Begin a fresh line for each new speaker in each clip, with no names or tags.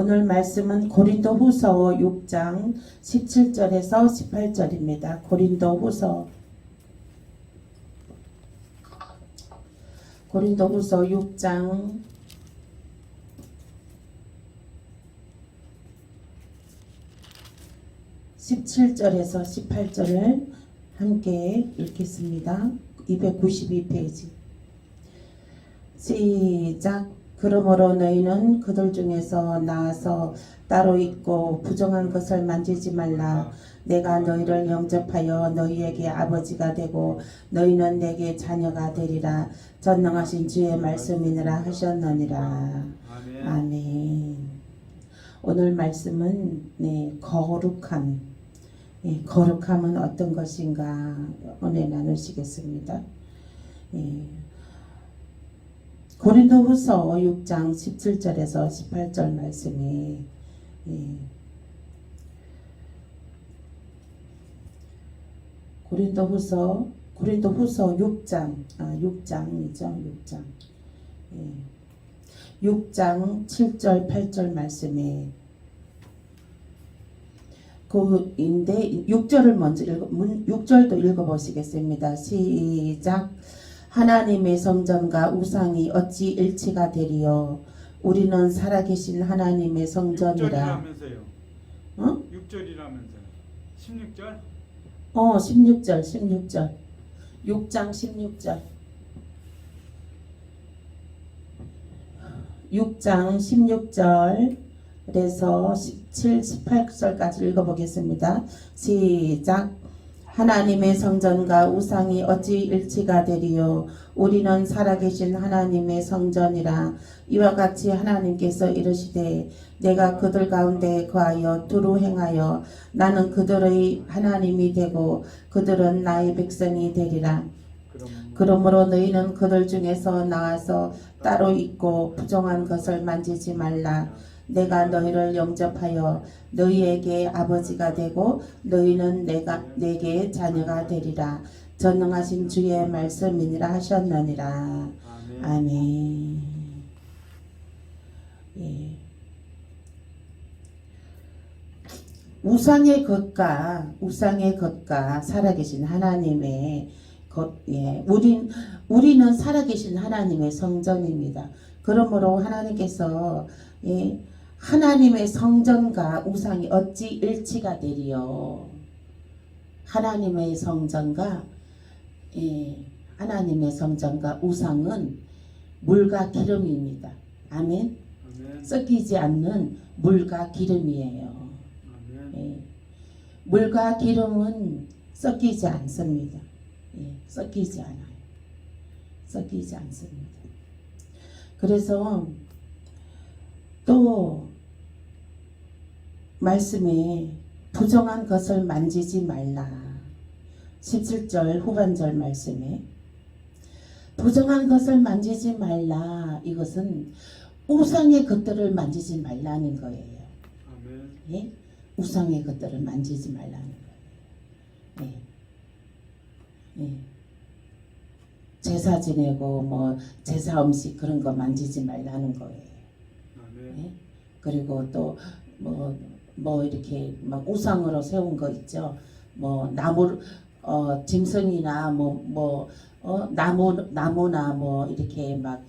오늘 말씀은 고린도후서 6장 17절에서 18절입니다. 고린도후서 6장 17절에서 18절을 함께 읽겠습니다. 292페이지. 시작. 그러므로 너희는 그들 중에서 나아서 따로 있고 부정한 것을 만지지 말라. 내가 너희를 영접하여 너희에게 아버지가 되고 너희는 내게 자녀가 되리라. 전능하신 주의 말씀이니라 하셨느니라. 아멘. 오늘 말씀은 거룩함. 거룩함은 어떤 것인가 오늘 나누시겠습니다. 고린도후서 6장 17절에서 18절 말씀이 고린도후서 6장이죠. 6장 7절 8절 말씀에 그인데 6절을 먼저 6절도 읽어보시겠습니다. 시작. 하나님의 성전과 우상이 어찌 일치가 되리요? 우리는 살아계신 하나님의 성전이라.
6절이라면서요. 6절이라면서요. 16절?
16절. 6장 16절. 6장 16절에서 17, 18절까지 읽어보겠습니다. 시작. 하나님의 성전과 우상이 어찌 일치가 되리요? 우리는 살아계신 하나님의 성전이라. 이와 같이 하나님께서 이르시되 내가 그들 가운데 거하여 두루 행하여 나는 그들의 하나님이 되고 그들은 나의 백성이 되리라. 그러므로 너희는 그들 중에서 나와서 따로 있고 부정한 것을 만지지 말라. 내가 너희를 영접하여 너희에게 아버지가 되고 너희는 내게 자녀가 되리라. 전능하신 주의 말씀이니라 하셨느니라. 아멘. 우상의 것과 살아계신 하나님의 것, 우리는 살아계신 하나님의 성전입니다. 그러므로 하나님께서 하나님의 성전과 우상이 어찌 일치가 되리요? 하나님의 성전과 우상은 물과 기름입니다. 아멘. 섞이지 않는 물과 기름이에요. 물과 기름은 섞이지 않습니다. 섞이지 않아요. 섞이지 않습니다. 그래서 또 말씀에 부정한 것을 만지지 말라. 17절 후반절 말씀에 부정한 것을 만지지 말라. 이것은 우상의 것들을 만지지 말라는 거예요. 예? 우상의 것들을 만지지 말라는 거예요. 제사 지내고 제사 음식 그런 거 만지지 말라는 거예요. 그리고 또 이렇게 막 우상으로 세운 거 있죠. 나무 짐승이나 나무나 이렇게 막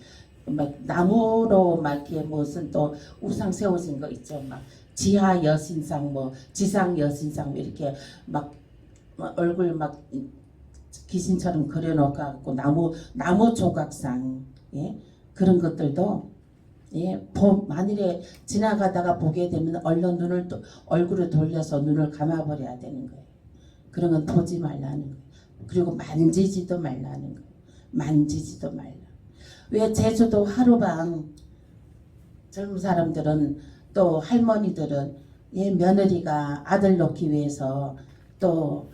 나무로 막 이렇게 무슨 또 우상 세워진 거 있죠. 막 지하 여신상 지상 여신상 이렇게 막 얼굴 막 귀신처럼 그려놓고 나무 조각상 그런 것들도 만일에 지나가다가 보게 되면 얼른 얼굴을 돌려서 눈을 감아버려야 되는 거예요. 그런 건 보지 말라는 거예요. 그리고 만지지도 말라는 거예요. 만지지도 말라. 왜 제주도 하루방 젊은 사람들은 또 할머니들은 며느리가 아들 놓기 위해서 또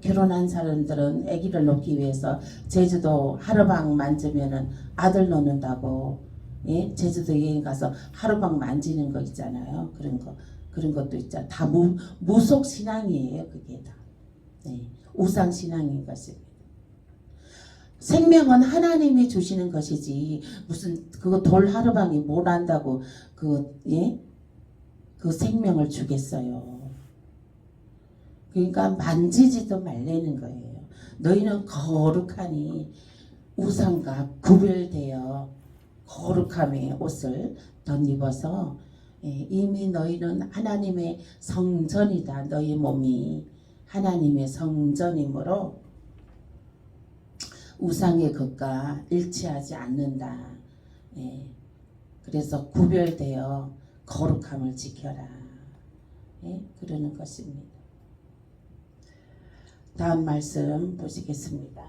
결혼한 사람들은 아기를 놓기 위해서 제주도 하루방 만지면은 아들 놓는다고 제주도 여행 가서 하루방 만지는 거 있잖아요. 그런 것도 있잖아. 다 무속 신앙이에요. 그게 다 우상 신앙인 것입니다. 생명은 하나님이 주시는 것이지 무슨 그거 돌 하루방이 뭘 안다고 그 생명을 주겠어요. 그러니까 만지지도 말라는 거예요. 너희는 거룩하니 우상과 구별되어 거룩함의 옷을 덧입어서 이미 너희는 하나님의 성전이다. 너희 몸이 하나님의 성전이므로 우상의 것과 일치하지 않는다. 그래서 구별되어 거룩함을 지켜라. 그러는 것입니다. 다음 말씀 보시겠습니다.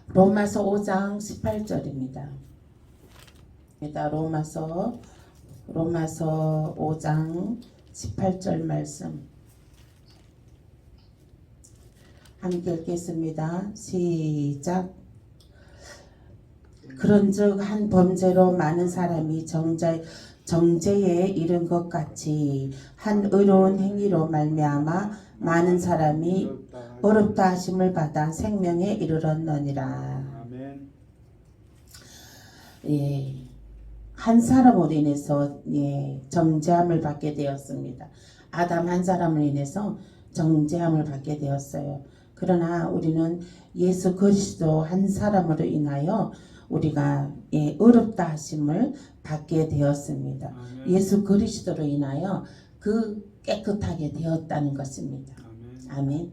로마서 5장 18절입니다. 로마서 5장 18절 말씀 함께 읽겠습니다. 시작. 그런즉 한 범죄로 많은 사람이 정죄에 이른 것 같이 한 의로운 행위로 말미암아 많은 사람이 어렵다 하심을 받아 생명에 이르렀느니라.
아멘.
한 사람으로 인해서 정죄함을 받게 되었습니다. 아담 한 사람으로 인해서 정죄함을 받게 되었어요. 그러나 우리는 예수 그리스도 한 사람으로 인하여 우리가 어렵다 하심을 받게 되었습니다.
아멘.
예수 그리스도로 인하여 깨끗하게 되었다는 것입니다. 아멘.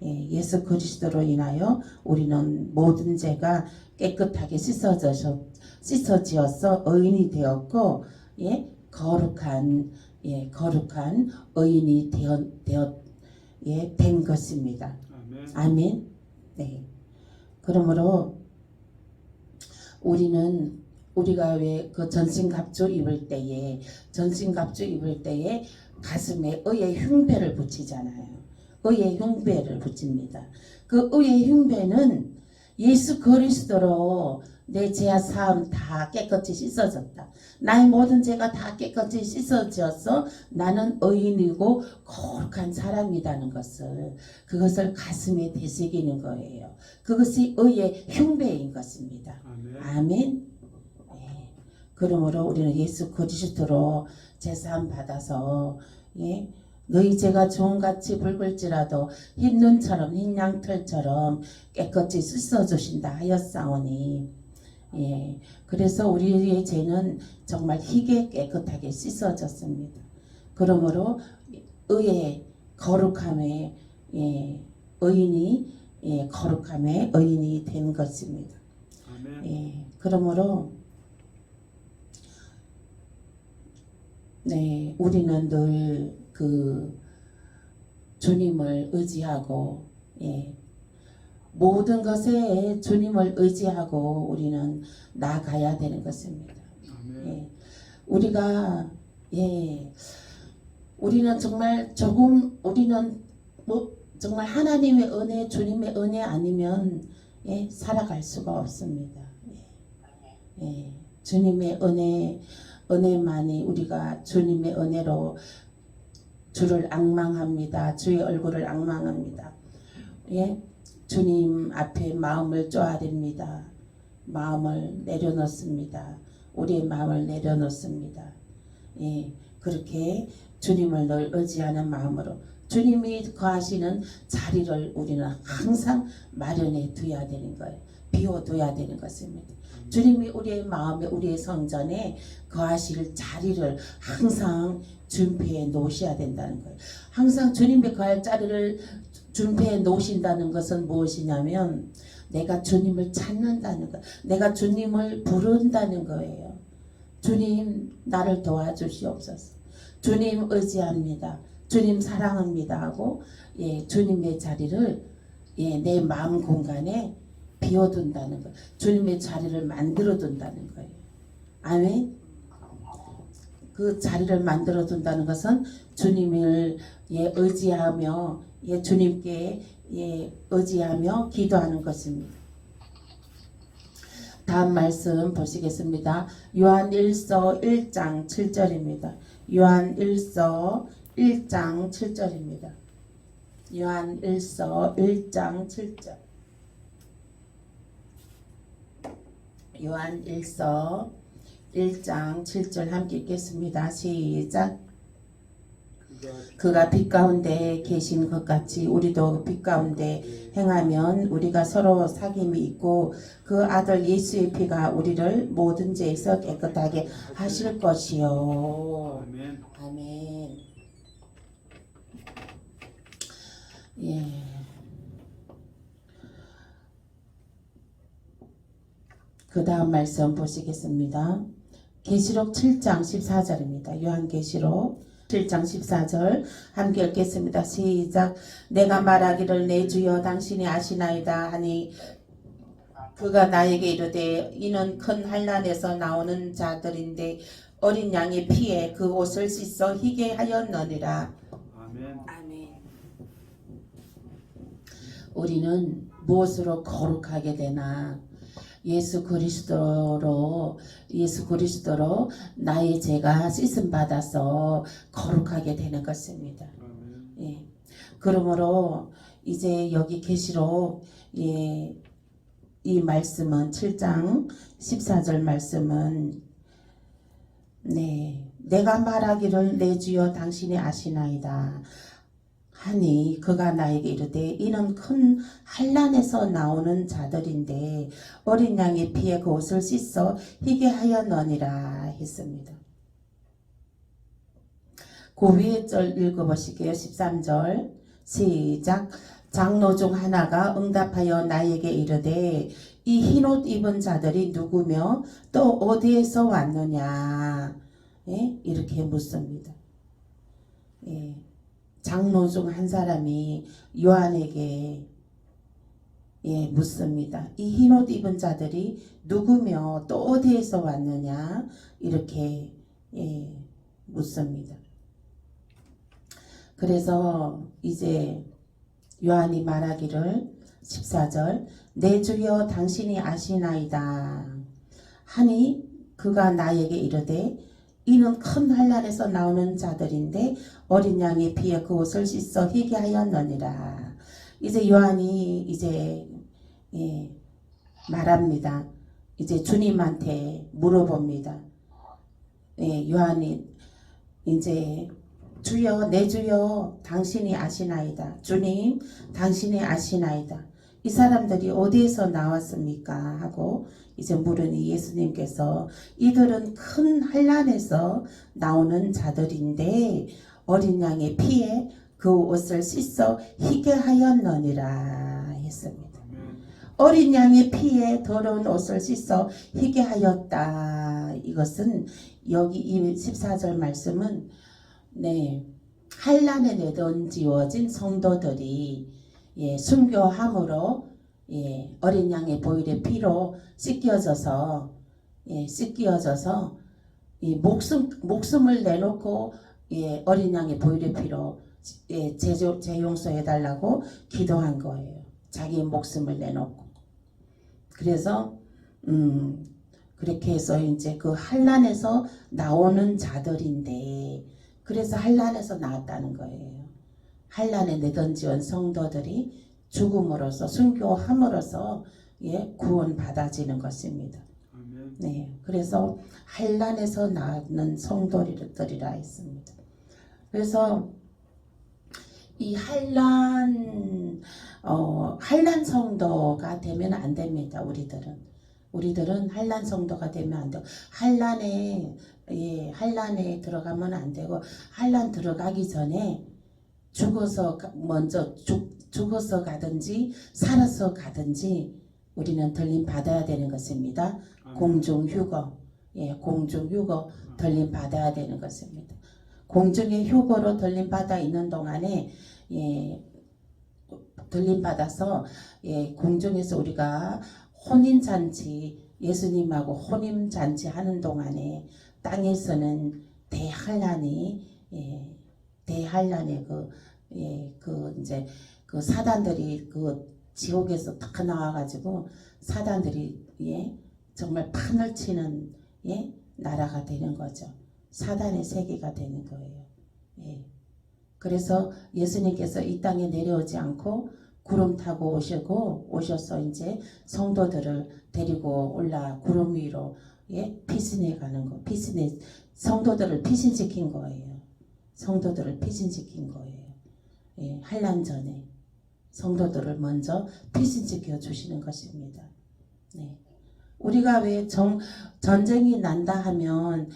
예수 그리스도로 인하여 우리는 모든 죄가 깨끗하게 씻어지어서 의인이 되었고 거룩한 의인이 된 것입니다. 아멘. 네. 그러므로 우리가 왜 그 전신갑주 입을 때에 가슴에 의의 흉배를 붙이잖아요. 의의 흉배를 붙입니다. 그 의의 흉배는 예수 그리스도로 내 죄와 사함 다 깨끗이 씻어졌다. 나의 모든 죄가 다 깨끗이 씻어져서 나는 의인이고 거룩한 사람이라는 그것을 가슴에 되새기는 거예요. 그것이 의의 흉배인 것입니다. 아멘. 그러므로 우리는 예수 그리스도로 제사함 받아서 너희 죄가 주홍같이 붉을지라도 흰 눈처럼 흰 양털처럼 깨끗이 씻어주신다 하였사오니 그래서 우리의 죄는 정말 희게 깨끗하게 씻어졌습니다. 그러므로 의의 거룩함의 거룩함의 의인이 된 것입니다. 그러므로 우리는 늘 그 주님을 의지하고 모든 것에 주님을 의지하고 우리는 나아가야 되는 것입니다. 우리는 정말 정말 하나님의 은혜, 주님의 은혜 아니면 살아갈 수가 없습니다. 주님의 은혜만이 우리가 주님의 은혜로 주를 앙망합니다. 주의 얼굴을 앙망합니다. 주님 앞에 마음을 쪼아립니다. 마음을 내려놓습니다. 우리의 마음을 내려놓습니다. 그렇게 주님을 늘 의지하는 마음으로 주님이 거하시는 자리를 우리는 항상 마련해 두어야 되는 거예요. 비워둬야 되는 것입니다. 주님이 우리의 마음에 우리의 성전에 거하실 자리를 항상 준비해 놓으셔야 된다는 거예요. 항상 주님의 거할 자리를 준비해 놓으신다는 것은 무엇이냐면 내가 주님을 찾는다는 거예요. 내가 주님을 부른다는 거예요. 주님 나를 도와주시옵소서. 주님 의지합니다. 주님 사랑합니다 하고 주님의 자리를 내 마음 공간에 비워둔다는 거예요. 주님의 자리를 만들어둔다는 거예요. 아멘. 그 자리를 만들어둔다는 것은 주님을 의지하며 주님께 의지하며 기도하는 것입니다. 다음 말씀 보시겠습니다. 요한1서 1장 7절입니다. 요한1서 1장 7절입니다. 요한1서 1장 7절. 요한1서 1장 7절 함께 읽겠습니다. 시작. 그가 빛 가운데 계신 것 같이 우리도 빛 가운데 행하면 우리가 서로 사귐이 있고 그 아들 예수의 피가 우리를 모든 죄에서 깨끗하게 하실 것이요.
아멘.
아멘. 예. 그 다음 말씀 보시겠습니다. 계시록 7장 14절입니다. 요한계시록 7장 14절 함께 읽겠습니다. 시작. 내가 말하기를 내 주여 당신이 아시나이다 하니 그가 나에게 이르되 이는 큰 환난에서 나오는 자들인데 어린 양의 피에 그 옷을 씻어 희게 하였느니라.
아멘.
아멘. 우리는 무엇으로 거룩하게 되나? 예수 그리스도로 나의 죄가 씻음 받아서 거룩하게 되는 것입니다.
아멘.
예. 그러므로 이제 여기 계시록 예, 이 말씀은 7장 14절 말씀은 네, 내가 말하기를 내 주여 당신이 아시나이다 하니 그가 나에게 이르되 이는 큰 환난에서 나오는 자들인데 어린 양의 피에 그 옷을 씻어 희게 하였느니라 했습니다. 그 위에 절 읽어보실게요. 13절 시작. 장로 중 하나가 응답하여 나에게 이르되 이 흰옷 입은 자들이 누구며 또 어디에서 왔느냐. 예? 이렇게 묻습니다. 예. 장로 중 한 사람이 요한에게 예, 묻습니다. 이 흰옷 입은 자들이 누구며 또 어디에서 왔느냐 이렇게 예, 묻습니다. 그래서 이제 요한이 말하기를 14절 내 주여 당신이 아시나이다 하니 그가 나에게 이르되 이는 큰 환난에서 나오는 자들인데 어린 양의 피에 그 옷을 씻어 희게 하였느니라. 이제 요한이 이제 예, 말합니다. 이제 주님한테 물어봅니다. 예, 요한이 이제 주여 내 주여 당신이 아시나이다. 주님 당신이 아시나이다. 이 사람들이 어디에서 나왔습니까? 하고 이제 물으니 예수님께서 이들은 큰 환난에서 나오는 자들인데 어린 양의 피에 그 옷을 씻어 희게 하였느니라 했습니다. 어린 양의 피에 더러운 옷을 씻어 희게 하였다. 이것은 여기 이 14절 말씀은 네, 환난에 내던지워진 성도들이 예, 순교함으로 예, 어린 양의 보혈의 피로 씻겨져서 예, 이 목숨을 내놓고 예, 어린 양의 보혈의 피로 예, 제 용서해 달라고 기도한 거예요. 자기 목숨을 내놓고. 그래서 그렇게 해서 이제 그 환난에서 나오는 자들인데 그래서 환난에서 나왔다는 거예요. 환난에 내던지온 성도들이 죽음으로써 순교함으로써 예, 구원 받아지는 것입니다.
아멘.
네, 그래서 환난에서 나는 성도들이라 했습니다. 그래서 이 환난 성도가 되면 안 됩니다. 우리들은 환난 성도가 되면 안 되고 환난에 들어가면 안 되고 환난 들어가기 전에 죽어서 가든지 살아서 가든지 우리는 들림 받아야 되는 것입니다. 공중휴거, 예, 공중휴거 들림 받아야 되는 것입니다. 공중의 휴거로 들림 받아 있는 동안에 예, 들림 받아서 예, 공중에서 우리가 혼인잔치 예수님하고 혼인잔치 하는 동안에 땅에서는 대환란의 이제 그 사단들이 그 지옥에서 다 나와가지고 사단들이 예, 정말 판을 치는 예, 나라가 되는 거죠. 사단의 세계가 되는 거예요. 예. 그래서 예수님께서 이 땅에 내려오지 않고 구름 타고 오셔서 이제 성도들을 데리고 올라 구름 위로 예, 피신해 가는 거, 피신해 성도들을 피신시킨 거예요. 성도들을 피신시킨 거예요. 예, 환난 전에 성도들을 먼저 피신시켜 주시는 것입니다. 네. 우리가 왜 전쟁이 난다 하면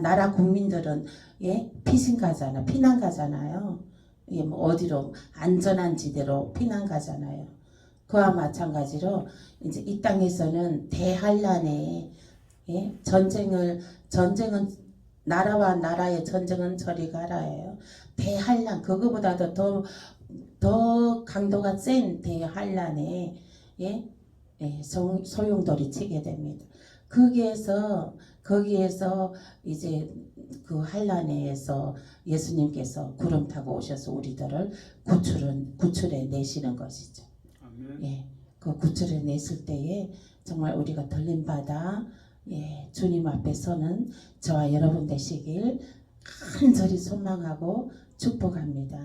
나라 국민들은 예, 피신 가잖아, 피난 가잖아요. 예, 뭐 어디로 안전한 지대로 피난 가잖아요. 그와 마찬가지로 이제 이 땅에서는 대환란에 예, 전쟁은 나라와 나라의 전쟁은 저리 가라예요. 대환란 그거보다도 더 강도가 센 대환란에 예, 예, 소용돌이 치게 됩니다. 거기에서 이제 그 환란에서 예수님께서 구름 타고 오셔서 우리들을 구출해 내시는 것이죠.
아멘.
예, 그 구출해 냈을 때에 정말 우리가 들림받아 예, 주님 앞에 서는 저와 여러분 되시길 간절히 소망하고 축복합니다.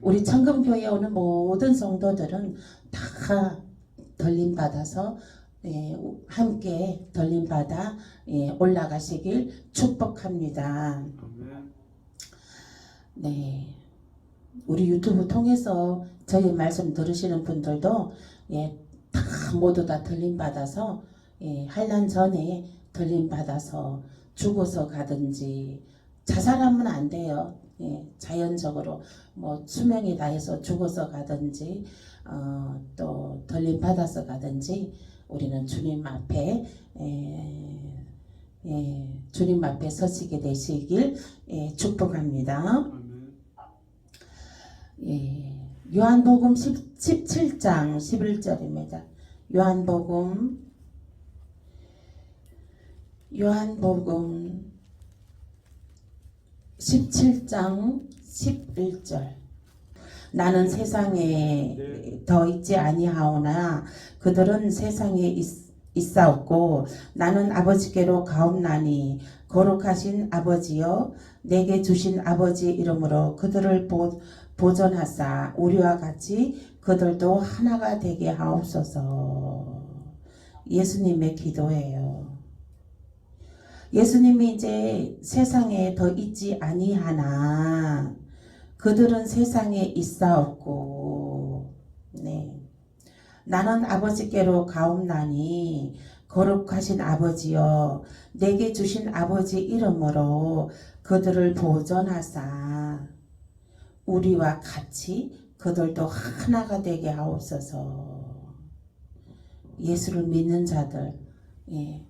우리 청금교회에 오는 모든 성도들은 다 들림받아서 예, 함께 들림받아 예, 올라가시길 축복합니다.
아멘.
네, 우리 유튜브 통해서 저희 말씀 들으시는 분들도 예, 다 모두 다 들림받아서 예, 환난 전에 들림받아서 죽어서 가든지 자살하면 안 돼요. 예, 자연적으로 뭐 수명이 다해서 죽어서 가든지 또 들림받아서 가든지 우리는 주님 앞에 주님 앞에 서시게 되시길 축복합니다.
아멘.
예, 요한복음 17장 11절입니다. 요한복음 17장 11절 나는 세상에 더 있지 아니하오나 그들은 세상에 있사옵고 나는 아버지께로 가옵나니 거룩하신 아버지여 내게 주신 아버지 이름으로 그들을 보존하사 우리와 같이 그들도 하나가 되게 하옵소서. 예수님의 기도예요. 예수님이 이제 세상에 더 있지 아니하나 그들은 세상에 있사옵고 네. 나는 아버지께로 가옵나니 거룩하신 아버지여 내게 주신 아버지 이름으로 그들을 보존하사 우리와 같이 그들도 하나가 되게 하옵소서. 예수를 믿는 자들 예.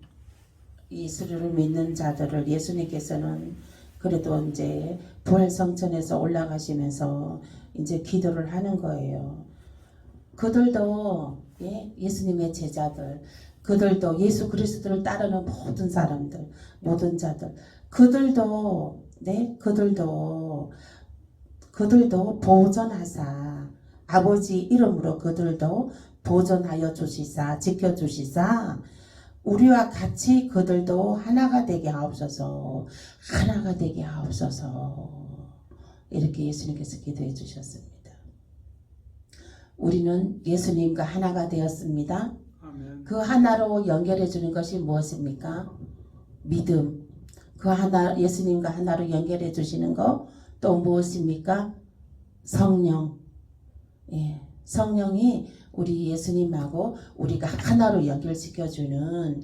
예수를 믿는 자들을 예수님께서는 그래도 이제 부활성천에서 올라가시면서 이제 기도를 하는 거예요. 그들도 예, 예수님의 제자들, 그들도 예수 그리스도를 따르는 모든 사람들, 모든 자들, 그들도 보존하사 아버지 이름으로 그들도 보존하여 주시사 지켜주시사 우리와 같이 그들도 하나가 되게 하옵소서. 하나가 되게 하옵소서. 이렇게 예수님께서 기도해 주셨습니다. 우리는 예수님과 하나가 되었습니다.
아멘.
그 하나로 연결해 주는 것이 무엇입니까? 믿음. 그 하나 예수님과 하나로 연결해 주시는 거 또 무엇입니까? 성령. 예. 성령이 우리 예수님하고 우리가 하나로 연결시켜주는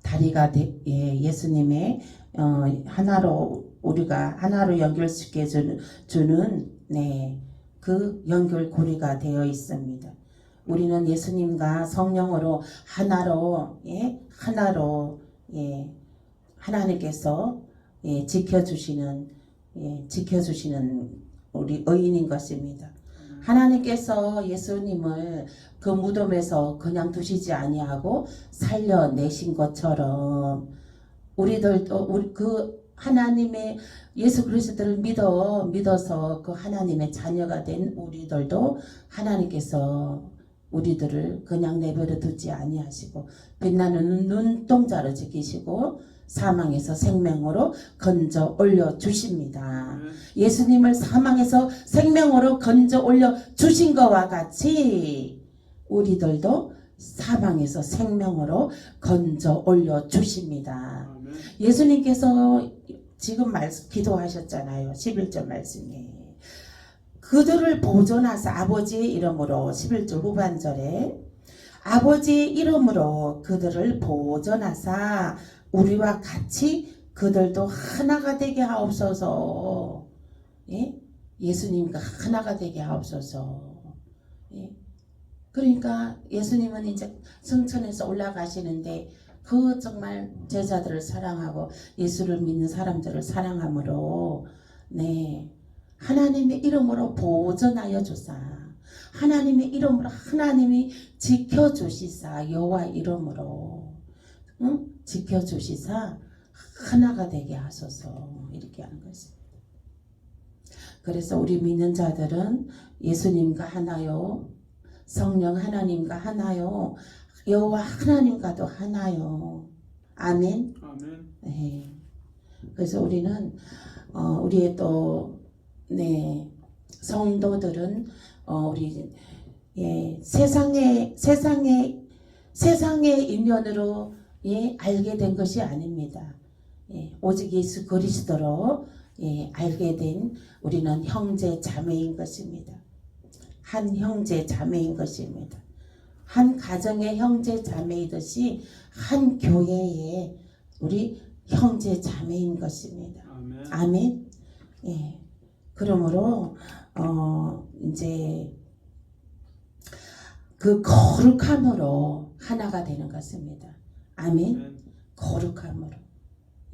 다리가 예수님의 하나로 우리가 하나로 연결시켜주는 그 연결고리가 되어 있습니다. 우리는 예수님과 성령으로 하나로 하나님께서 지켜주시는 우리 의인인 것입니다. 하나님께서 예수님을 그 무덤에서 그냥 두시지 아니하고 살려내신 것처럼 우리들도 그 하나님의 예수 그리스도를 믿어서 그 하나님의 자녀가 된 우리들도 하나님께서 우리들을 그냥 내버려 두지 아니하시고 빛나는 눈동자로 지키시고 사망에서 생명으로 건져 올려 주십니다.
아멘.
예수님을 사망에서 생명으로 건져 올려 주신 것과 같이 우리들도 사망에서 생명으로 건져 올려 주십니다.
아멘.
예수님께서 지금 기도하셨잖아요. 11절 말씀에. 그들을 보존하사 아버지의 이름으로 11절 후반절에 아버지의 이름으로 그들을 보존하사 우리와 같이 그들도 하나가 되게 하옵소서. 예? 예수님과 하나가 되게 하옵소서. 예? 그러니까 예수님은 이제 성천에서 올라가시는데 그 정말 제자들을 사랑하고 예수를 믿는 사람들을 사랑함으로 네 하나님의 이름으로 보존하여 주사 하나님의 이름으로 하나님이 지켜주시사 여호와 이름으로 지켜주시사 하나가 되게 하소서 이렇게 하는 것입니다. 그래서 우리 믿는 자들은 예수님과 하나요 성령 하나님과 하나요 여호와 하나님과도 하나요. 아멘.
아멘.
네. 그래서 우리는 우리의 또 네 성도들은 우리 세상의 인연으로 알게 된 것이 아닙니다. 오직 예수 그리스도로 알게 된 우리는 형제 자매인 것입니다. 한 형제 자매인 것입니다. 한 가정의 형제 자매이듯이 한 교회의 우리 형제 자매인 것입니다.
아멘.
아멘. 예. 그러므로 이제 그 거룩함으로 하나가 되는 것입니다. 아멘.
아멘.
거룩함으로.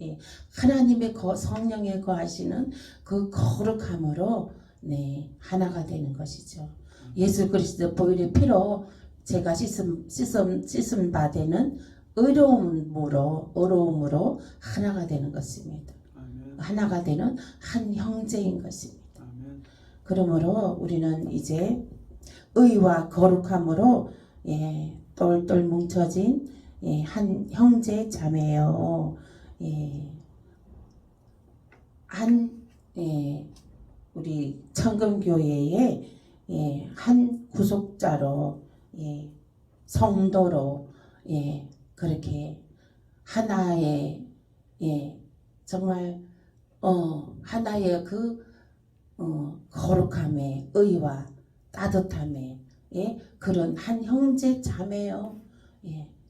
예. 하나님의 성령에 거하시는 그 거룩함으로 네 하나가 되는 것이죠. 예수 그리스도 보혈의 피로 제가 씻음 바되는 의로움으로 하나가 되는 것입니다.
아멘.
하나가 되는 한 형제인 것입니다.
아멘.
그러므로 우리는 이제 의와 거룩함으로 똘똘 뭉쳐진 한 형제 자매요. 우리 청금교회의 한 구속자로 성도로 그렇게 하나의 정말 하나의 그 거룩함의 의와 따뜻함의 그런 한 형제 자매요.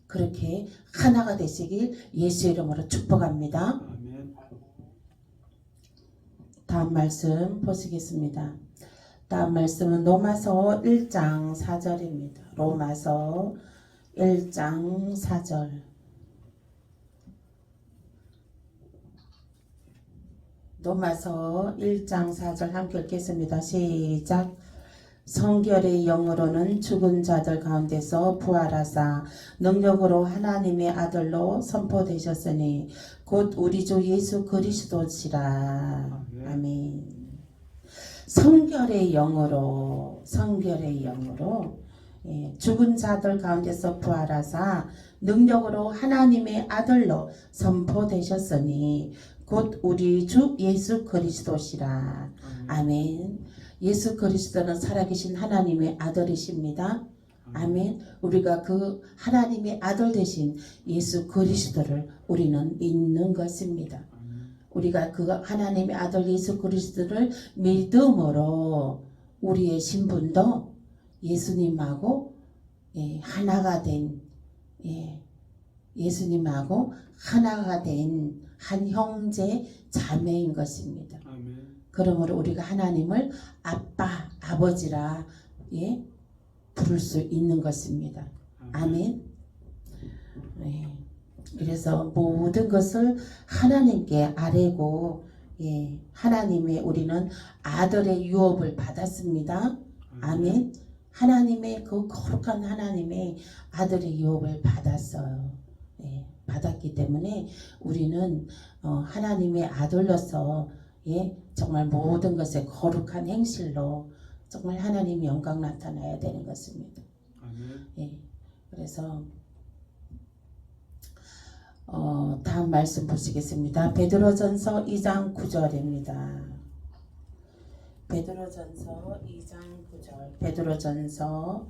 그렇게 하나가 되시길 예수 이름으로 축복합니다.
아멘.
다음 말씀 보시겠습니다. 다음 말씀은 로마서 1장 4절입니다. 로마서 1장 4절. 로마서 1장 4절 함께 읽겠습니다. 시작. 성결의 영으로는 죽은 자들 가운데서 부활하사 능력으로 하나님의 아들로 선포되셨으니 곧 우리 주 예수 그리스도시라. 아멘. 성결의 영으로 죽은 자들 가운데서 부활하사 능력으로 하나님의 아들로 선포되셨으니 곧 우리 주 예수 그리스도시라. 아멘. 예수 그리스도는 살아계신 하나님의 아들이십니다. 아멘. 우리가 그 하나님의 아들 되신 예수 그리스도를 우리는 믿는 것입니다. 우리가 그 하나님의 아들 예수 그리스도를 믿음으로 우리의 신분도 예수님하고 하나가 된 예수님하고 하나가 된 한 형제 자매인 것입니다.
아멘.
그러므로 우리가 하나님을 아빠, 아버지라 부를 수 있는 것입니다. 아멘. 그래서 모든 것을 하나님께 아뢰고 하나님의 우리는 아들의 유업을 받았습니다. 아멘. 하나님의 그 거룩한 하나님의 아들의 유업을 받았어요. 받았기 때문에 우리는 하나님의 아들로서 정말 모든 것에 거룩한 행실로 정말 하나님의 영광 나타나야 되는 것입니다.
아멘.
그래서 다음 말씀 보시겠습니다. 베드로전서 2장 9절입니다. 베드로전서 2장 9절. 베드로전서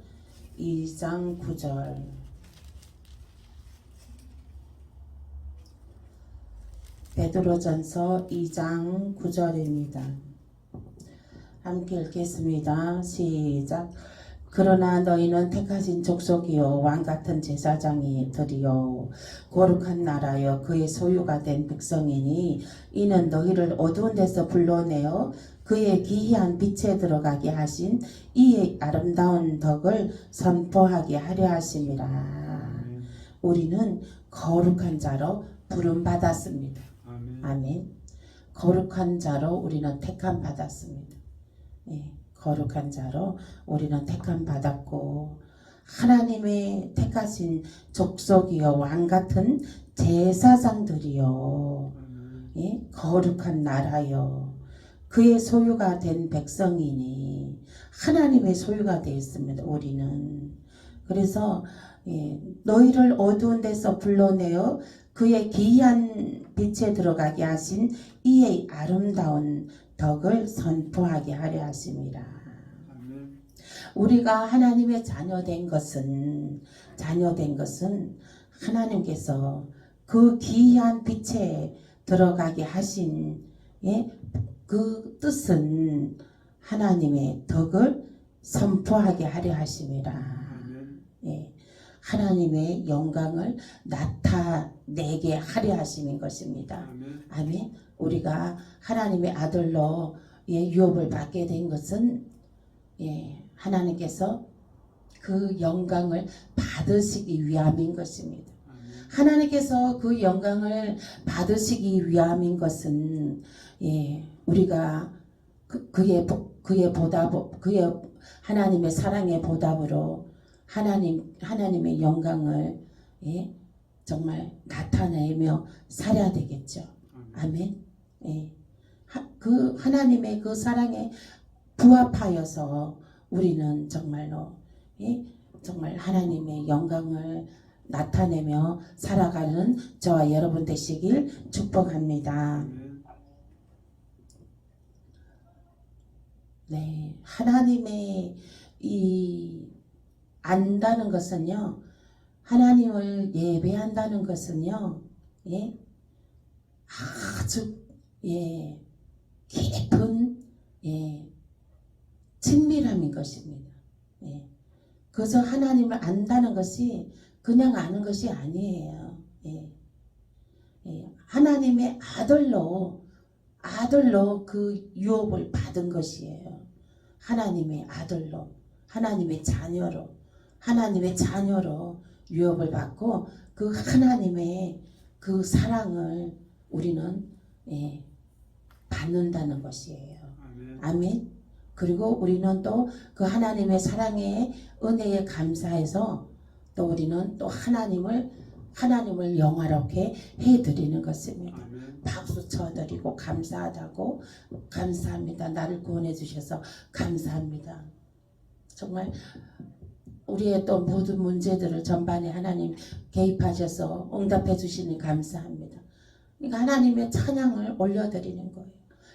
2장 9절. 베드로전서 2장 9절입니다. 함께 읽겠습니다. 시작. 그러나 너희는 택하신 족속이요 왕같은 제사장이들이요 거룩한 나라여 그의 소유가 된 백성이니 이는 너희를 어두운 데서 불러내어 그의 기이한 빛에 들어가게 하신 이의 아름다운 덕을 선포하게 하려 하심이라. 우리는 거룩한 자로 부름받았습니다.
아멘.
아멘. 거룩한 자로 우리는 택함 받았습니다. 예, 거룩한 자로 우리는 택함 받았고 하나님의 택하신 족속이요 왕 같은 제사장들이요 예, 거룩한 나라요 그의 소유가 된 백성이니 하나님의 소유가 되었습니다. 우리는 그래서 예, 너희를 어두운 데서 불러내어 그의 기이한 빛에 들어가게 하신 이의 아름다운 덕을 선포하게 하려 하심이라.
아멘.
우리가 하나님의 자녀된 것은 하나님께서 그 기이한 빛에 들어가게 하신 예, 그 뜻은 하나님의 덕을 선포하게 하려 하심이라.
아멘.
예, 하나님의 영광을 나타내게 하려 하심인 것입니다.
아멘.
아멘. 우리가 하나님의 아들로 예, 유업을 받게 된 것은 예, 하나님께서 그 영광을 받으시기 위함인 것입니다.
아멘.
하나님께서 그 영광을 받으시기 위함인 것은 예, 우리가 그의 하나님의 사랑의 보답으로 하나님의 영광을 예, 정말 나타내며 살아야 되겠죠. 아멘. 예. 그 하나님의 그 사랑에 부합하여서 우리는 정말로 예, 정말 하나님의 영광을 나타내며 살아가는 저와 여러분 되시길 축복합니다.
아멘.
네, 하나님의 이 안다는 것은요, 하나님을 예배한다는 것은요, 예, 아주 예, 깊은 예, 친밀함인 것입니다. 예, 그래서 하나님을 안다는 것이 그냥 아는 것이 아니에요. 예, 예, 하나님의 아들로 그 유업을 받은 것이에요. 하나님의 아들로, 하나님의 자녀로 유업을 받고 그 하나님의 그 사랑을 우리는 예, 받는다는 것이에요.
아멘.
아멘. 그리고 우리는 또 그 하나님의 사랑의 은혜에 감사해서 또 우리는 또 하나님을 영화롭게 해드리는 것입니다.
아멘.
박수 쳐드리고 감사하다고 감사합니다. 나를 구원해 주셔서 감사합니다. 정말 우리의 또 모든 문제들을 전반에 하나님 개입하셔서 응답해 주시니 감사합니다. 그러니까 하나님의 찬양을 올려드리는 거예요.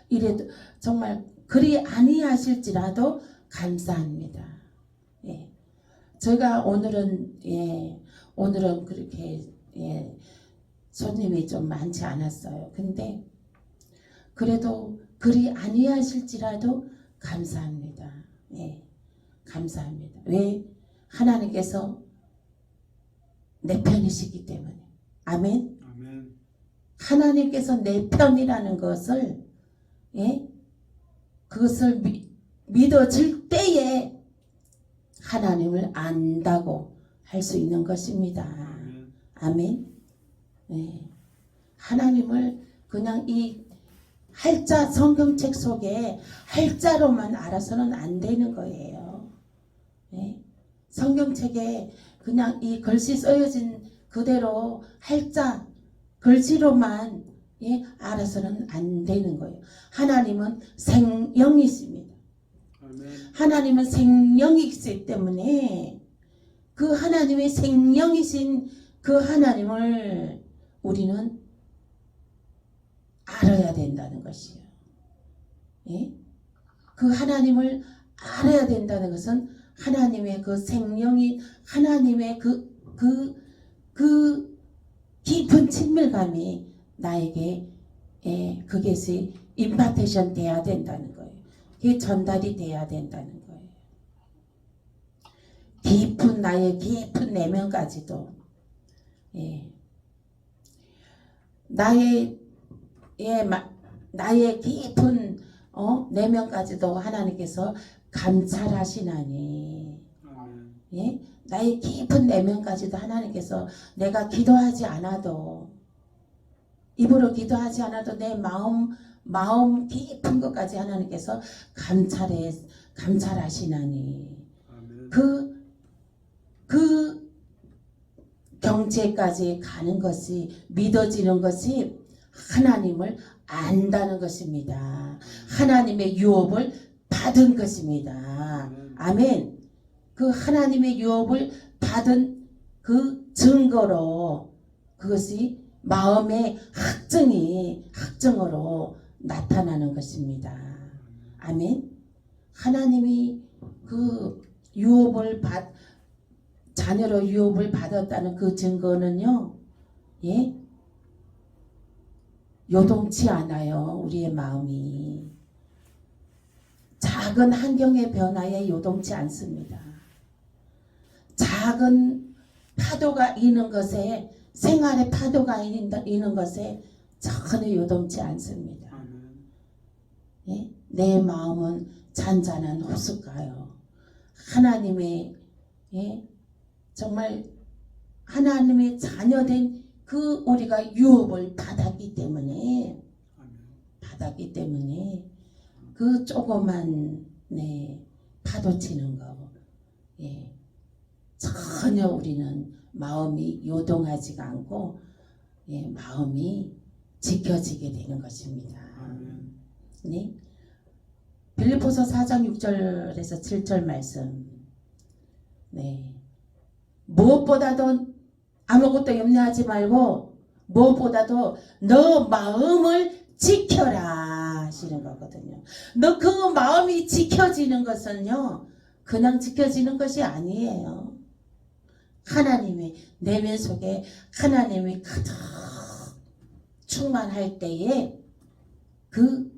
이래도 정말 그리 아니하실지라도 감사합니다. 예. 제가 오늘은 그렇게 예, 손님이 좀 많지 않았어요. 근데 그래도 그리 아니하실지라도 감사합니다. 예, 감사합니다. 왜? 하나님께서 내 편이시기 때문에. 아멘.
아멘.
하나님께서 내 편이라는 것을 예? 그것을 믿어질 때에 하나님을 안다고 할 수 있는 것입니다. 아멘. 네. 하나님을 그냥 이 할자 성경책 속에 할자로만 알아서는 안 되는 거예요. 네. 성경책에 그냥 이 글씨 써여진 그대로 할자 글씨로만 예, 알아서는 안 되는 거예요. 하나님은 생명이십니다.
아멘.
하나님은 생명이기 때문에 그 하나님의 생명이신 그 하나님을 우리는 알아야 된다는 것이에요. 예? 그 하나님을 알아야 된다는 것은 하나님의 그 생명인 하나님의 그 깊은 친밀감이 나에게 그것이 임파테이션 돼야 된다는 거예요. 그게 전달이 돼야 된다는 거예요. 나의 깊은 내면까지도 나의 깊은 내면까지도 하나님께서 감찰하시나니 나의 깊은 내면까지도 하나님께서 내가 기도하지 않아도 입으로 기도하지 않아도 내 마음 깊은 것까지 하나님께서 감찰하시나니 그 경지까지 가는 것이 믿어지는 것이 하나님을 안다는 것입니다. 하나님의 유업을 받은 것입니다. 아멘. 그 하나님의 유업을 받은 그 증거로 그것이 마음의 확증으로 나타나는 것입니다. 아멘. 하나님이 그 자녀로 유업을 받았다는 그 증거는요, 요동치 않아요. 우리의 마음이 작은 환경의 변화에 요동치 않습니다. 작은 파도가 있는 것에 생활의 파도가 있는 것에 전혀 요동치 않습니다. 내 마음은 잔잔한 호숫가요. 하나님의 정말 하나님의 자녀된 그 우리가 유업을 받았기 때문에 그 조그만 파도 치는 거 전혀 우리는 마음이 요동하지가 않고 마음이 지켜지게 되는 것입니다. 네? 빌립보서 4장 6절에서 7절 말씀. 무엇보다도 아무것도 염려하지 말고 무엇보다도 너 마음을 지켜라 하시는 거거든요. 너 그 마음이 지켜지는 것은요, 그냥 지켜지는 것이 아니에요. 하나님의 내면 속에 하나님이 가득 충만할 때에 그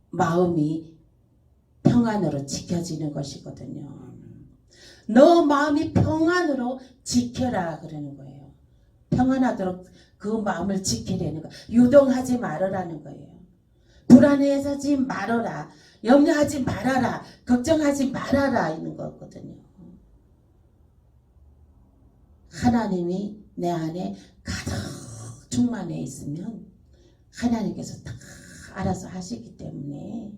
마음이 평안으로 지켜지는 것이거든요. 너 마음이 평안으로 지켜라 그러는 거예요. 평안하도록 그 마음을 지키려는 거예요. 유동하지 말으라는 거예요. 불안해하지 말아라. 염려하지 말아라. 걱정하지 말아라 있는 거거든요. 하나님이 내 안에 가득 충만해 있으면 하나님께서 다 알아서 하시기 때문에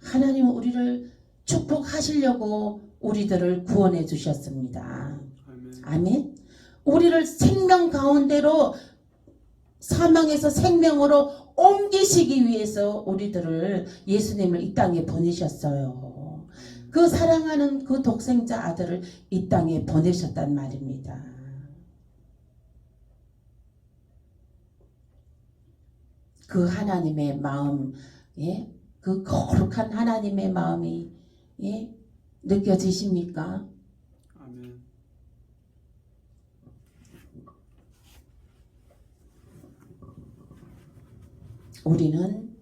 하나님은 우리를 축복하시려고 우리들을 구원해 주셨습니다. 아멘. 우리를 생명 가운데로 사망에서 생명으로 옮기시기 위해서 우리들을 예수님을 이 땅에 보내셨어요. 그 사랑하는 그 독생자 아들을 이 땅에 보내셨단 말입니다. 그 하나님의 마음, 그 거룩한 하나님의 마음이 느껴지십니까?
아멘.
우리는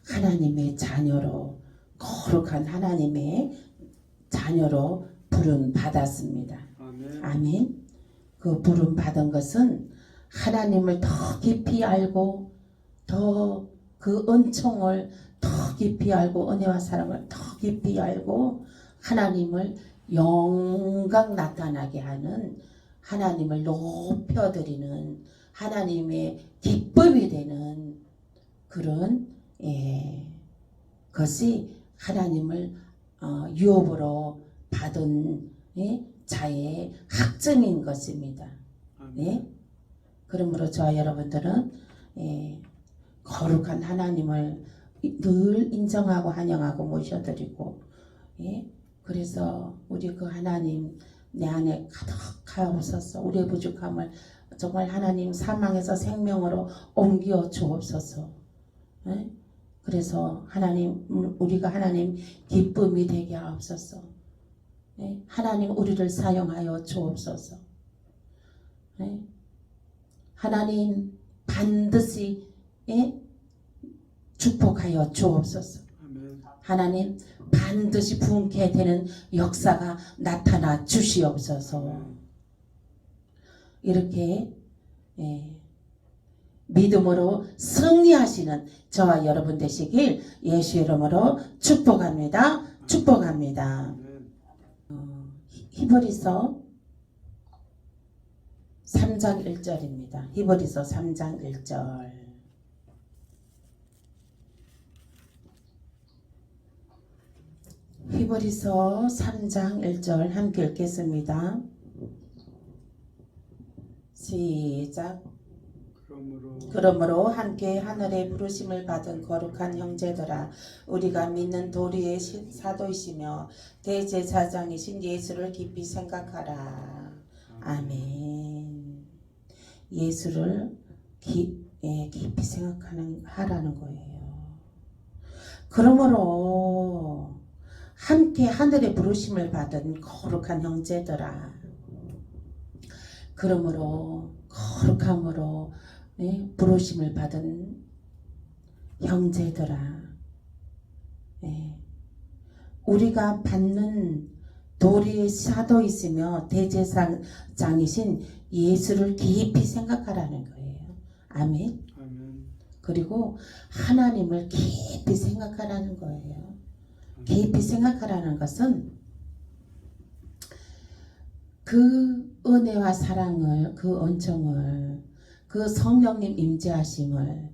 하나님의 자녀로, 거룩한 하나님의 자녀로 부름 받았습니다.
아멘.
아멘. 그 부름 받은 것은 하나님을 더 깊이 알고 더 그 은총을 더 깊이 알고 은혜와 사랑을 더 깊이 알고 하나님을 영광 나타나게 하는, 하나님을 높여드리는, 하나님의 기쁨이 되는 그런 것이 하나님을 유업으로 받은 자의 학점인 것입니다. 그러므로 저와 여러분들은 거룩한 하나님을 늘 인정하고 환영하고 모셔드리고, 그래서 우리 그 하나님 내 안에 가득하옵소서. 우리의 부족함을 정말 하나님 사망에서 생명으로 옮겨 주옵소서. 예? 그래서 하나님 우리가 하나님 기쁨이 되게 하옵소서. 예? 하나님 우리를 사용하여 주옵소서. 예? 하나님 반드시 예? 축복하여 주옵소서.
아멘.
하나님 반드시 부흥케 되는 역사가 나타나 주시옵소서. 이렇게 예, 믿음으로 승리하시는 저와 여러분 되시길 예수 이름으로 축복합니다. 축복합니다.
아멘.
히브리서 3장 1절입니다. 히브리서 3장 1절. 히브리서 3장 1절 함께 읽겠습니다. 시작. 그러므로 함께 하늘의 부르심을 받은 거룩한 형제들아, 우리가 믿는 도리의 사도이시며 대제사장이신 예수를 깊이 생각하라. 아멘. 예수를 깊이 생각하라는 거예요. 그러므로 함께 하늘의 부르심을 받은 거룩한 형제들아, 그러므로 거룩함으로 부르심을 받은 형제들아, 우리가 받는 도리의 사도이시며 대제사장이신 예수를 깊이 생각하라는 거예요. 아멘.
아멘.
그리고 하나님을 깊이 생각하라는 거예요. 깊이 생각하라는 것은 그 은혜와 사랑을, 그 은총을, 그 성령님 임재하심을,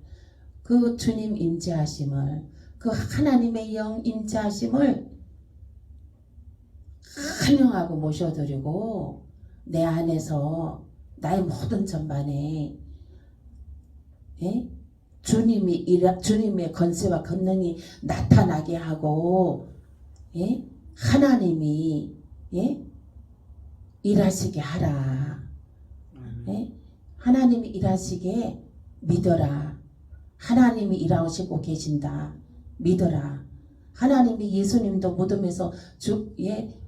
그 주님 임재하심을, 그 하나님의 영 임재하심을 환영하고 모셔드리고 내 안에서 나의 모든 전반에 주님의 권세와 권능이 나타나게 하고 하나님이 일하시게 하라. 하나님이 일하시게 믿어라. 하나님이 일하시고 계신다. 믿어라. 하나님이 예수님도 무덤에서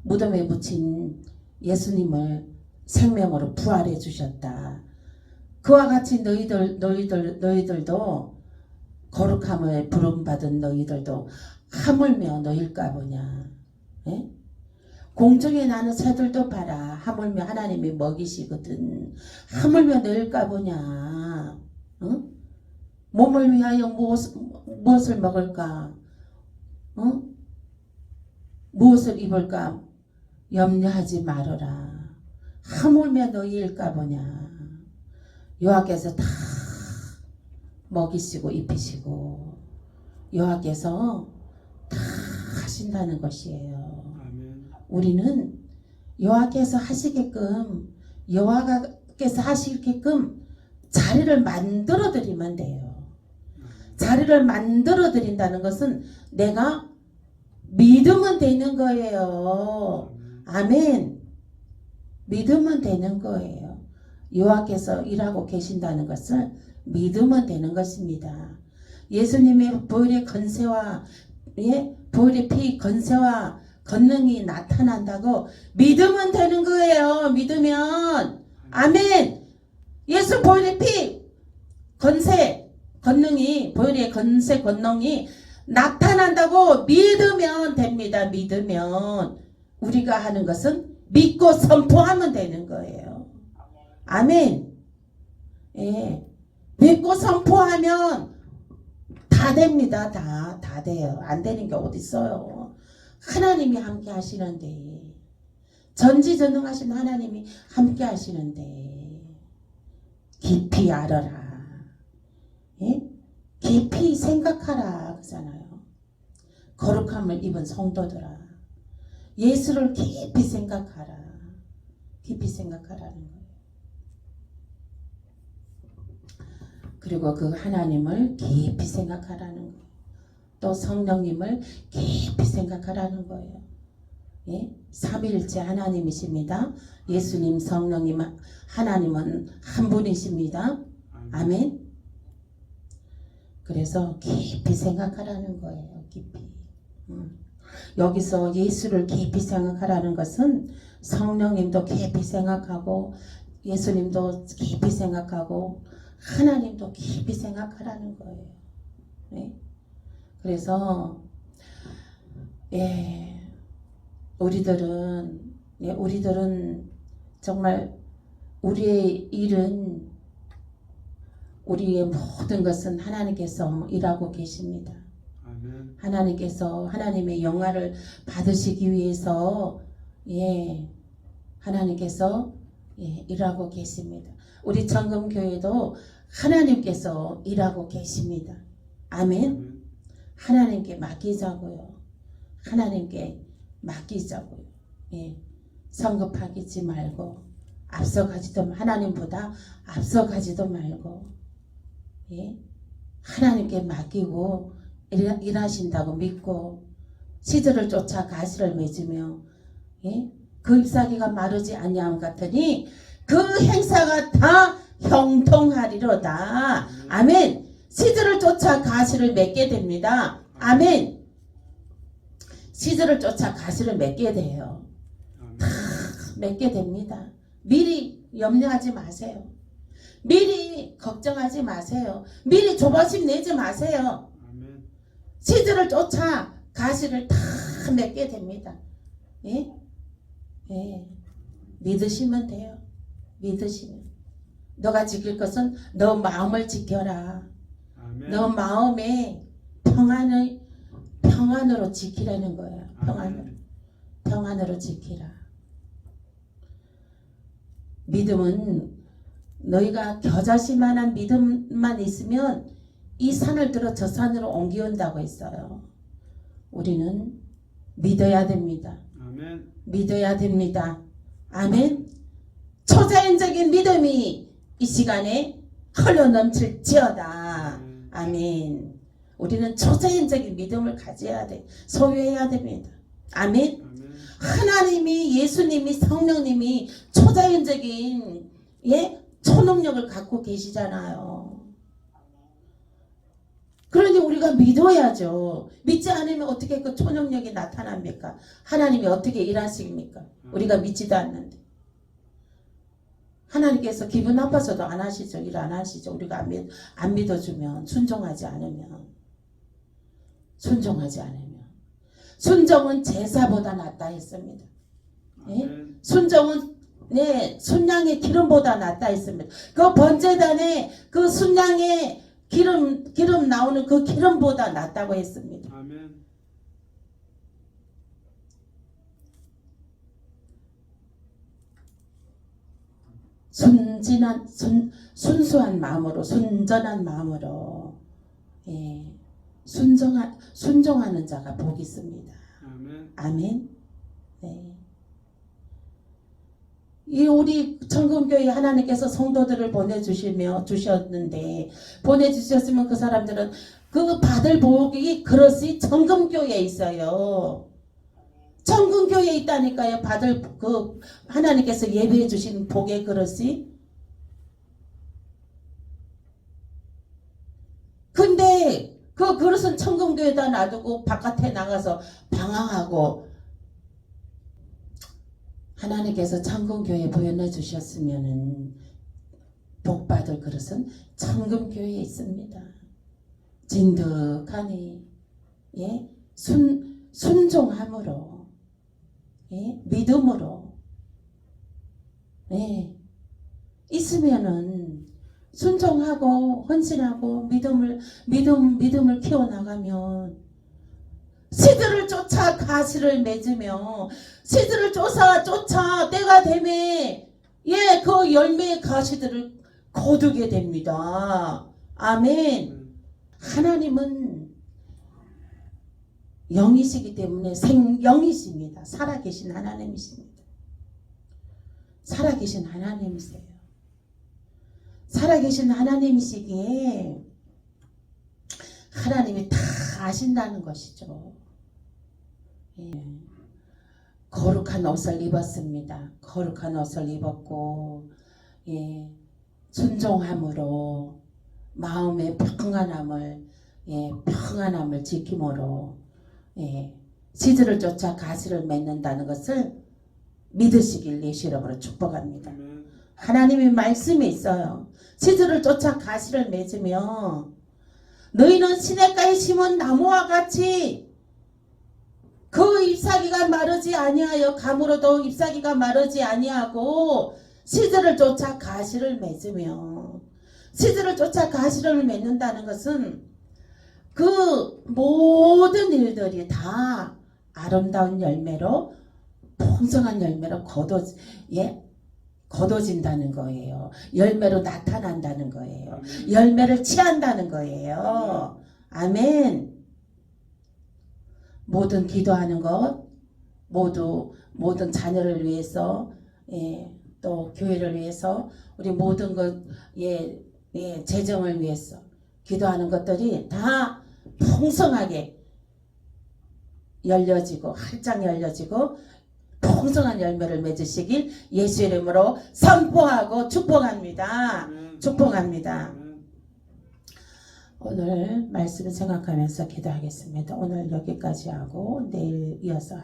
무덤에 묻힌 예수님을 생명으로 부활해 주셨다. 그와 같이 너희들도 거룩함을 부름받은 너희들도 하물며 너희일까 보냐. 공중에 나는 새들도 봐라. 하물며 하나님이 먹이시거든. 하물며 너희일까 보냐. 몸을 위하여 무엇을 먹을까? 무엇을 입을까? 염려하지 말아라. 하물며 너희일까 보냐. 여호와께서 다 먹이시고 입히시고 여호와께서 다 하신다는 것이에요.
아멘.
우리는 여호와께서 하시게끔, 여호와께서 하시게끔 자리를 만들어 드리면 돼요. 자리를 만들어 드린다는 것은 내가 믿으면 되는 거예요. 아멘. 믿으면 되는 거예요. 여호와께서 일하고 계신다는 것을 믿으면 되는 것입니다. 예수님의 보혈의 권세와 보혈의 피 권세와 권능이 나타난다고 믿으면 되는 거예요. 믿으면. 아멘. 예수 보혈의 피 권세 권능이, 보혈의 권세 권능이 나타난다고 믿으면 됩니다. 믿으면. 우리가 하는 것은 믿고 선포하면 되는 거예요. 아멘. 믿고 선포하면 다 됩니다. 다 돼요. 안 되는 게 어디 있어요. 하나님이 함께 하시는데, 전지전능하신 하나님이 함께 하시는데 깊이 알아라. 깊이 생각하라 그러잖아요. 거룩함을 입은 성도들아, 예수를 깊이 생각하라. 깊이 생각하라는 거예요. 그리고 그 하나님을 깊이 생각하라는 거예요. 또 성령님을 깊이 생각하라는 거예요. 예? 삼위일체 하나님이십니다. 예수님, 성령님, 하나님은 한 분이십니다. 아멘. 그래서 깊이 생각하라는 거예요. 깊이. 여기서 예수를 깊이 생각하라는 것은 성령님도 깊이 생각하고 예수님도 깊이 생각하고 하나님도 깊이 생각하라는 거예요. 네? 그래서 우리들은 정말 우리의 일은 우리의 모든 것은 하나님께서 일하고 계십니다.
아멘.
하나님께서 하나님의 영화를 받으시기 위해서 하나님께서 일하고 계십니다. 우리 청금교회도 하나님께서 일하고 계십니다. 아멘. 하나님께 맡기자고요. 하나님께 맡기자고요. 성급하지 말고 앞서가지도 하나님보다 앞서가지도 말고 하나님께 맡기고 일하신다고 믿고 시들을 쫓아 가시를 맺으며 그 잎사귀가 마르지 아니함 같으니 그 행사가 다 형통하리로다. 아멘. 시들을 쫓아 가시를 맺게 됩니다. 아멘. 시들을 쫓아 가시를 맺게 돼요. 다 맺게 됩니다. 미리 염려하지 마세요. 미리 걱정하지 마세요. 미리 조바심 내지 마세요. 시들을 쫓아 가시를 다 맺게 됩니다. 믿으시면 돼요. 믿으시면. 너가 지킬 것은 너 마음을 지켜라. 아멘. 너 마음에 평안으로 지키라는 거예요. 평안으로 지키라. 믿음은 너희가 겨자씨만한 믿음만 있으면 이 산을 들어 저 산으로 옮겨온다고 했어요. 우리는 믿어야 됩니다.
아멘.
믿어야 됩니다. 아멘. 초자연적인 믿음이 이 시간에 흘러넘칠지어다. 아멘. 우리는 초자연적인 믿음을 가져야 돼. 소유해야 됩니다. 아멘. 하나님이, 예수님이, 성령님이 초자연적인 초능력을 갖고 계시잖아요. 그러니 우리가 믿어야죠. 믿지 않으면 어떻게 그 초능력이 나타납니까? 하나님이 어떻게 일하십니까? 우리가 믿지도 않는데. 하나님께서 기분 나빠서도 안 하시죠. 일 안 하시죠. 우리가 안 믿어주면, 순종하지 않으면. 순종은 제사보다 낫다 했습니다. 순종은 순양의 기름보다 낫다 했습니다. 그 번제단에 그 순양의 기름 나오는 그 기름보다 낫다고 했습니다.
아멘.
순수한 마음으로, 순전한 마음으로 순종하는 자가 복이 있습니다.
아멘.
아멘. 네. 이 우리 청금교회 하나님께서 성도들을 보내주셨는데 보내주셨으면 그 사람들은 그 받을 복이 그릇이 청금교회에 있어요. 청금교회에 있다니까요. 받을 그 하나님께서 예배해 주신 복의 그릇이. 근데 그 그릇은 청금교회에다 놔두고 바깥에 나가서 방황하고 하나님께서 청금교회에 보내주셨으면은 복받을 그릇은 청금교회에 있습니다. 진득하니 순종함으로 믿음으로 있으면은 순종하고 헌신하고 믿음을 키워나가면 시들을 쫓아 가시를 맺으며 시들을 쫓아 때가 되면 그 열매의 가시들을 거두게 됩니다. 아멘. 하나님은 영이시기 때문에 생영이십니다. 살아계신 하나님이십니다. 살아계신 하나님이세요. 살아계신 하나님이시기에 하나님이 다 아신다는 것이죠. 거룩한 옷을 입었습니다. 거룩한 옷을 입었고, 예, 순종함으로 마음의 평안함을, 예, 평안함을 지킴으로, 예, 시들을 쫓아 가시를 맺는다는 것을 믿으시길 예수 이름으로 축복합니다.
아멘.
하나님의 말씀이 있어요. 시들을 쫓아 가시를 맺으며 너희는 시냇가에 심은 나무와 같이 그 잎사귀가 마르지 아니하여 가물어도 잎사귀가 마르지 아니하고 시들을 쫓아 가시를 맺으며 시들을 쫓아 가시를 맺는다는 것은 그 모든 일들이 다 아름다운 열매로 풍성한 열매로 거둬진다는 거예요. 열매로 나타난다는 거예요.
아멘.
열매를 취한다는 거예요. 아멘. 모든 기도하는 것, 모든 자녀를 위해서, 예, 또 교회를 위해서, 우리 모든 것, 예, 재정을 위해서 기도하는 것들이 다 풍성하게 열려지고 활짝 열려지고 풍성한 열매를 맺으시길 예수 이름으로 선포하고 축복합니다.
아멘.
축복합니다.
아멘.
오늘 말씀을 생각하면서 기도하겠습니다. 오늘 여기까지 하고 내일 이어서 하겠습니다.